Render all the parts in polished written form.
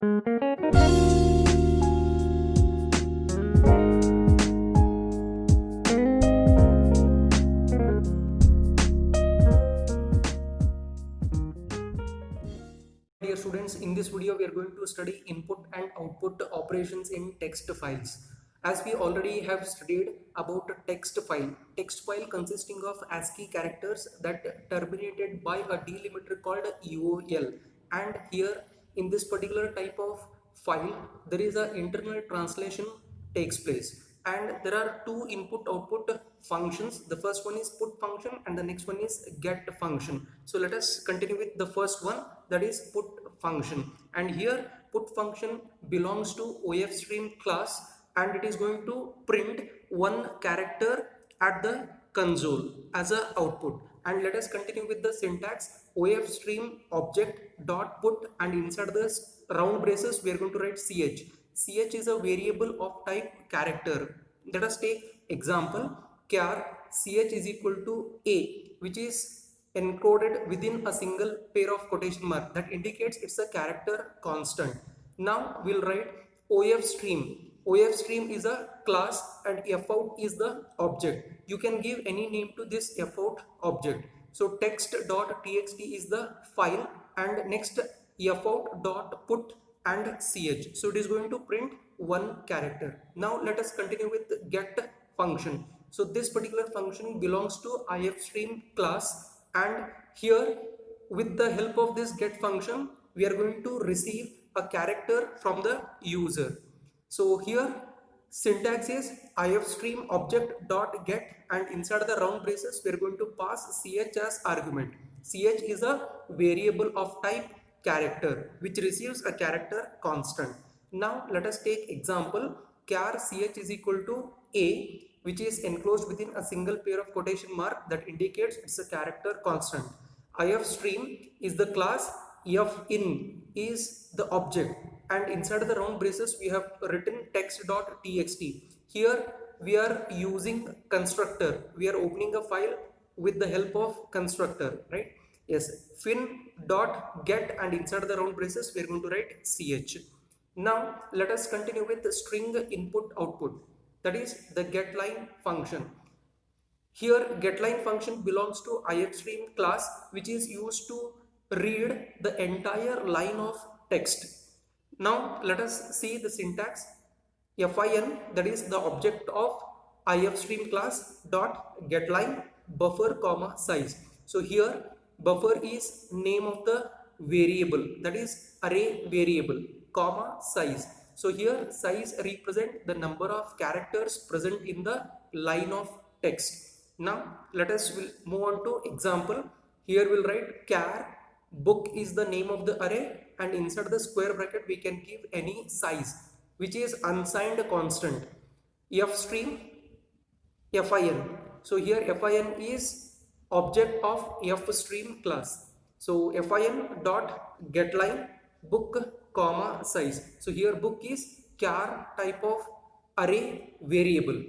Dear students, in this video we are going to study input and output operations in text files. As we already have studied about a text file consisting of ASCII characters that terminated by a delimiter called EOL. And here in this particular type of file, there is an internal translation takes place. And there are two input output functions. The first one is put function and the next one is get function. So let us continue with the first one, that is put function. And here put function belongs to OFStream class and it is going to print one character at the console as a output. And let us continue with the syntax. OFStream object dot put, and inside the round braces we are going to write ch. Ch is a variable of type character. Let us take example. Char ch is equal to a, which is encoded within a single pair of quotation mark that indicates it's a character constant. Now we'll write OFStream. OFStream is a class and fout is the object. You can give any name to this fout object. So text.txt is the file and next fout.put and ch. So it is going to print one character. Now let us continue with get function. So this particular function belongs to IFStream class, and here with the help of this get function we are going to receive a character from the user. So here syntax is IFStream object dot get, and inside the round braces we are going to pass ch as argument. Ch is a variable of type character which receives a character constant. Now let us take example. Char ch is equal to a, which is enclosed within a single pair of quotation mark that indicates it's a character constant. IFStream is the class, fin is the object, and inside the round braces we have written text.txt. Here we are using constructor. We are opening a file with the help of constructor, right? Yes, fin.get, and inside the round braces we are going to write ch. Now let us continue with the string input output, that is the getLine function. Here getLine function belongs to IFStream class which is used to read the entire line of text. Now let us see the syntax. Fin, that is the object of IFStream class dot getLine buffer comma size. So here buffer is name of the variable, that is array variable, comma size. So here size represent the number of characters present in the line of text. Now let us move on to example. Here we'll write char book is the name of the array, and inside the square bracket we can give any size which is unsigned constant. Fstream fin. So here fin is object of Fstream class. So fin dot getLine book comma size. So here book is char type of array variable.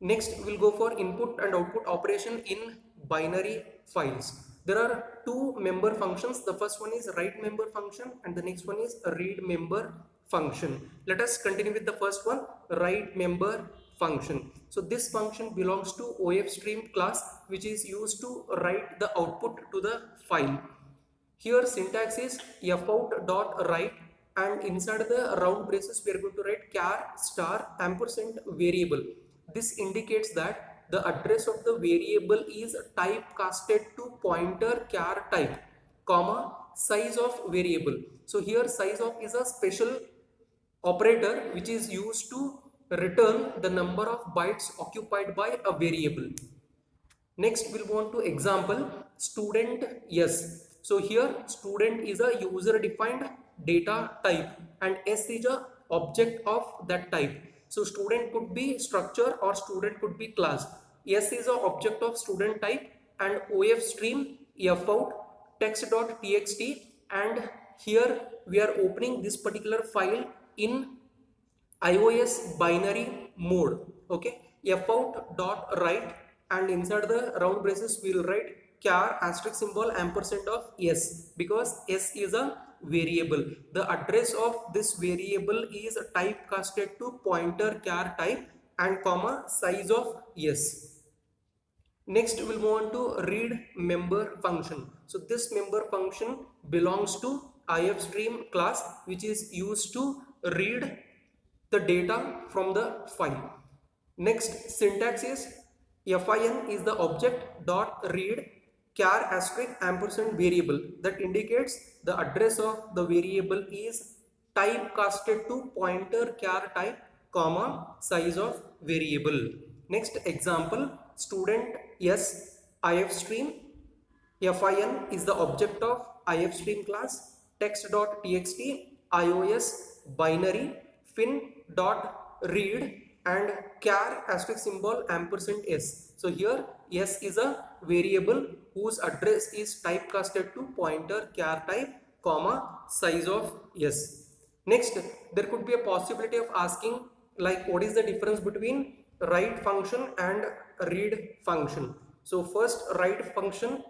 Next we'll go for input and output operation in binary files. There are two member functions. The first one is write member function and the next one is read member function. Let us continue with the first one, write member function. So this function belongs to OFStream class which is used to write the output to the file. Here syntax is fout.write, and inside the round braces we are going to write char star ampersand variable. This indicates that the address of the variable is typecasted to pointer char type, comma size of variable. So here size of is a special operator which is used to return the number of bytes occupied by a variable. Next we'll go on to example student s. So here student is a user defined data type and s is a object of that type. So student could be structure or student could be class. S is a object of student type, and OFStream fout text.txt, and here we are opening this particular file in iOS binary mode. Okay, fout.write, and inside the round braces we will write char asterisk symbol ampersand of s, because s is a variable. The address of this variable is typecasted to pointer char type and comma size of yes. Next, we'll move on to read member function. So this member function belongs to ifstream class, which is used to read the data from the file. Next, syntax is fin is the object dot read char asterisk ampersand variable that indicates the address of the variable is typecasted to pointer char type comma size of variable. Next example, student yes ifstream fin is the object of ifstream class text.txt ios binary fin.read and char asterisk symbol ampersand s. So here s is a variable whose address is typecasted to pointer char type comma size of s. Next, there could be a possibility of asking like what is the difference between write function and read function. So first, write function,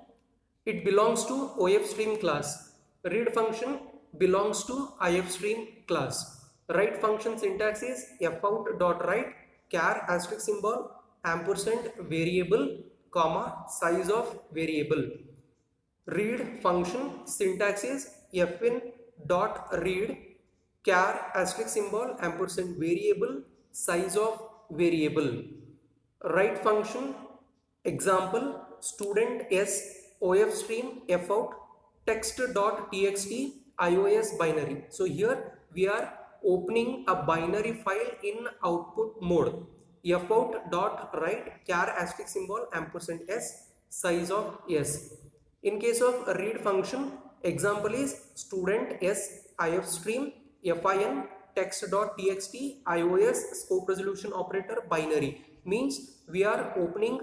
it belongs to ofstream class. Read function belongs to ifstream class. Write function syntax is fout.write char asterisk symbol ampersand variable comma size of variable. Read function syntax is fin.read char asterisk symbol ampersand variable size of variable. Write function example, student s ofstream fout text.txt ios binary. So here we are opening a binary file in output mode. fout.write char asterisk symbol ampersand s size of s. In case of a read function, example is student s ifstream fin text.txt ios scope resolution operator binary. Means we are opening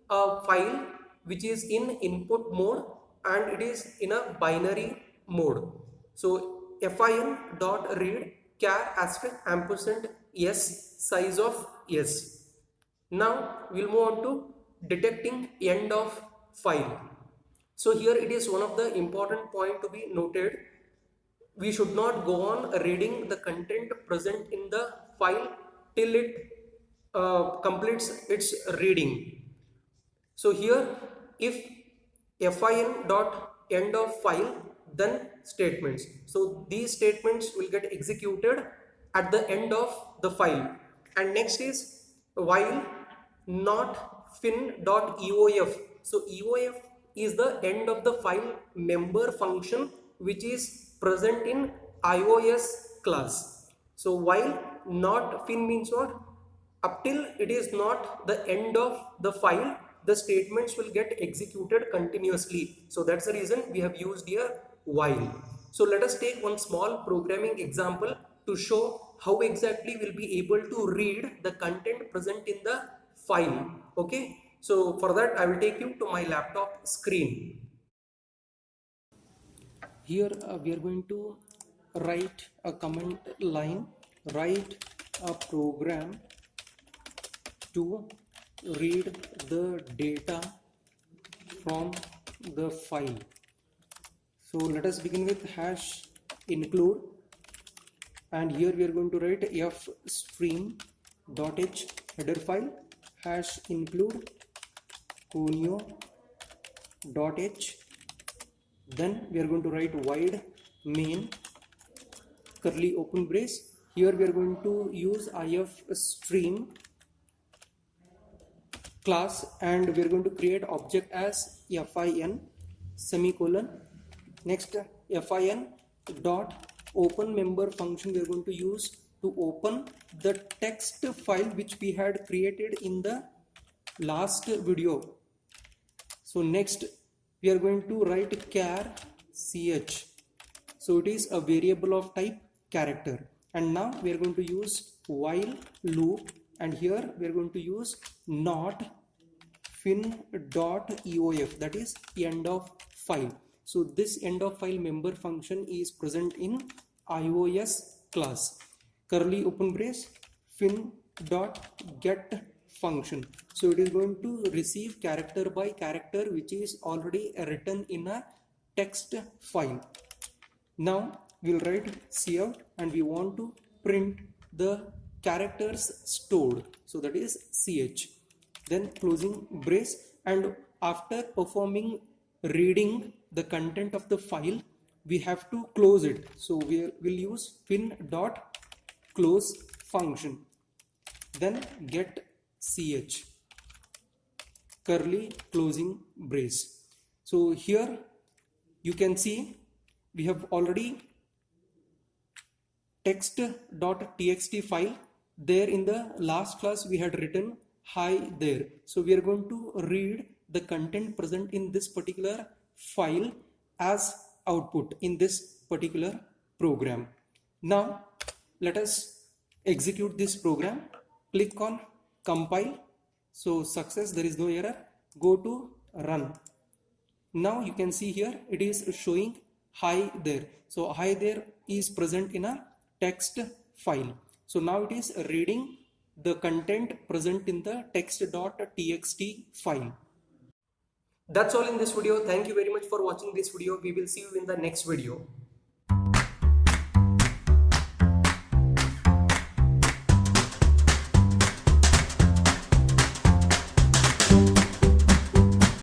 a file which is in input mode and it is in a binary mode. So fin.read char asterisk ampersand s size of s. Now we'll move on to detecting end of file. So here it is one of the important point to be noted. We should not go on reading the content present in the file till it completes its reading. So here if fin dot end of file, then statements. So these statements will get executed at the end of the file. And next is while not fin.eof. So eof is the end of the file member function which is present in ios class. So while not fin means what? Up till it is not the end of the file, the statements will get executed continuously. So that's the reason we have used here while. So let us take one small programming example to show how exactly we'll be able to read the content present in the file. Okay, so for that I will take you to my laptop screen. Here we are going to write a command line, write a program to read the data from the file. So let us begin with hash include, and here we are going to write fstream.h header file hash include conio.h. Then we are going to write void main curly open brace. Here we are going to use ifstream class and we are going to create object as fin semicolon. Next, fin dot open member function we are going to use to open the text file which we had created in the last video. So next we are going to write char ch. So it is a variable of type character. And now we are going to use while loop, and here we are going to use not fin.eof, that is end of file. So this end of file member function is present in ios class. Curly open brace fin.get function. So it is going to receive character by character which is already written in a text file. Now we'll write cout and we want to print the characters stored, so that is ch, then closing brace, and after performing reading the content of the file we have to close it, so we'll use fin dot close function, then get ch curly closing brace. So here you can see we have already text.txt file. There in the last class we had written hi there, so we are going to read the content present in this particular file as output in this particular program. Now let us execute this program. Click on compile, so success, there is no error. Go to run. Now you can see here it is showing hi there, so hi there is present in a text file. So now it is reading the content present in the text.txt file. That's all in this video. Thank you very much for watching this video. We will see you in the next video.